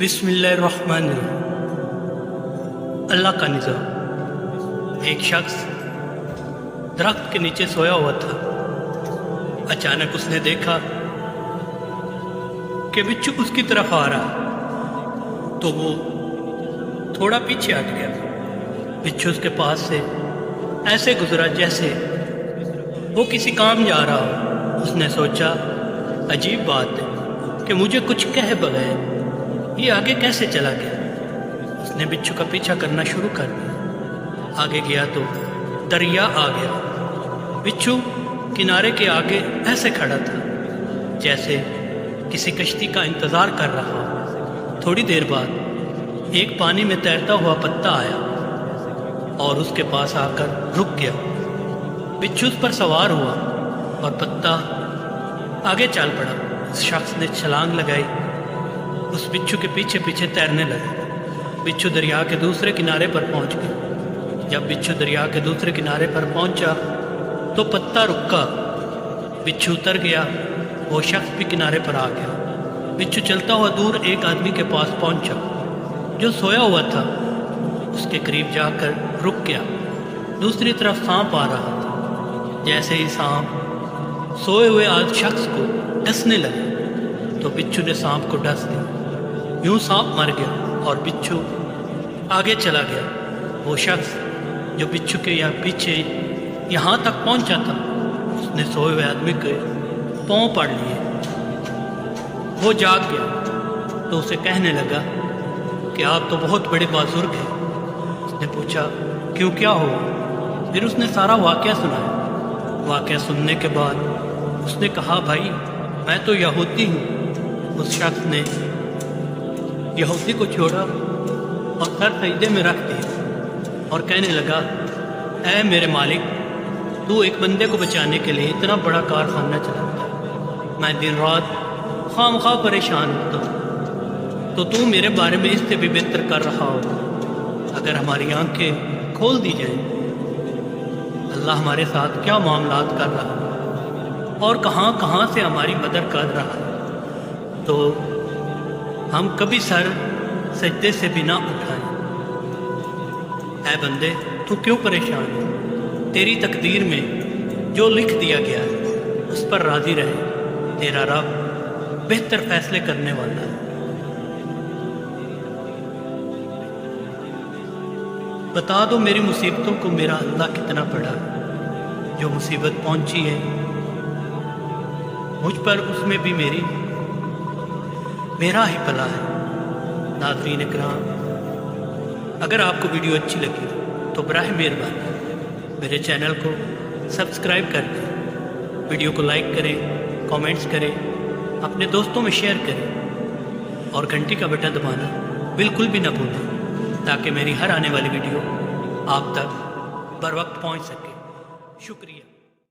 बिस्मिल्लाहिर्रहमानिर्रहीम। अल्लाह का निज़ाम। एक शख्स दरख्त के नीचे सोया हुआ था। अचानक उसने देखा कि बिच्छू उसकी तरफ आ रहा, तो वो थोड़ा पीछे हट गया। बिच्छू उसके पास से ऐसे गुजरा जैसे वो किसी काम जा रहा हो। उसने सोचा, अजीब बात है कि मुझे कुछ कहे बगैर ये आगे कैसे चला गया। उसने बिच्छू का पीछा करना शुरू कर दिया। आगे गया तो दरिया आ गया। बिच्छू किनारे के आगे ऐसे खड़ा था जैसे किसी कश्ती का इंतज़ार कर रहा हो। थोड़ी देर बाद एक पानी में तैरता हुआ पत्ता आया और उसके पास आकर रुक गया। बिच्छू उस पर सवार हुआ और पत्ता आगे चल पड़ा। उस शख्स ने छलांग लगाई, उस बिच्छू के पीछे पीछे तैरने लगा। बिच्छू दरिया के दूसरे किनारे पर पहुंच गया। जब बिच्छू दरिया के दूसरे किनारे पर पहुंचा तो पत्ता रुका। बिच्छू उतर गया, वो शख्स भी किनारे पर आ गया। बिच्छू चलता हुआ दूर एक आदमी के पास पहुंचा जो सोया हुआ था। उसके करीब जाकर रुक गया। दूसरी तरफ सांप आ रहा था। जैसे ही सांप सोए हुए आज शख्स को डसने लगा तो बिच्छू ने सांप को डस दिया। यूं सांप मर गया और बिच्छू आगे चला गया। वो शख्स जो बिच्छू के पीछे यहाँ तक पहुँचा था, उसने सोए हुए आदमी के पाँव पड़ लिए। वो जाग गया तो उसे कहने लगा कि आप तो बहुत बड़े बुजुर्ग हैं। उसने पूछा, क्यों, क्या हुआ? फिर उसने सारा वाक़या सुनाया। वाक़या सुनने के बाद उसने कहा, भाई मैं तो यहूदी हूँ। उस शख्स ने यहूदी को छोड़ा और सर सजदे में रख दिया और कहने लगा, ऐ मेरे मालिक, तू एक बंदे को बचाने के लिए इतना बड़ा कारखाना चलाता है। मैं दिन रात खामखा परेशान होता हूँ, तो तू मेरे बारे में इससे भी बेहतर कर रहा हो। अगर हमारी आंखें खोल दी जाएं, अल्लाह हमारे साथ क्या मामलात कर रहा है और कहाँ कहाँ से हमारी मदद कर रहा है, तो हम कभी सर सजदे से भी ना उठाएं। ऐ बंदे, तू क्यों परेशान है? तेरी तकदीर में जो लिख दिया गया है उस पर राज़ी रहे। तेरा रब बेहतर फैसले करने वाला है। बता दो मेरी मुसीबतों को मेरा अल्लाह कितना बड़ा है। जो मुसीबत पहुंची है मुझ पर, उसमें भी मेरा ही भला है। नाज़रीन इकराम, अगर आपको वीडियो अच्छी लगी तो बराह मेहरबानी मेरे चैनल को सब्सक्राइब कर दें, वीडियो को लाइक करें, कमेंट्स करें, अपने दोस्तों में शेयर करें और घंटी का बटन दबाना बिल्कुल भी ना भूलें ताकि मेरी हर आने वाली वीडियो आप तक बर वक्त पहुँच सके। शुक्रिया।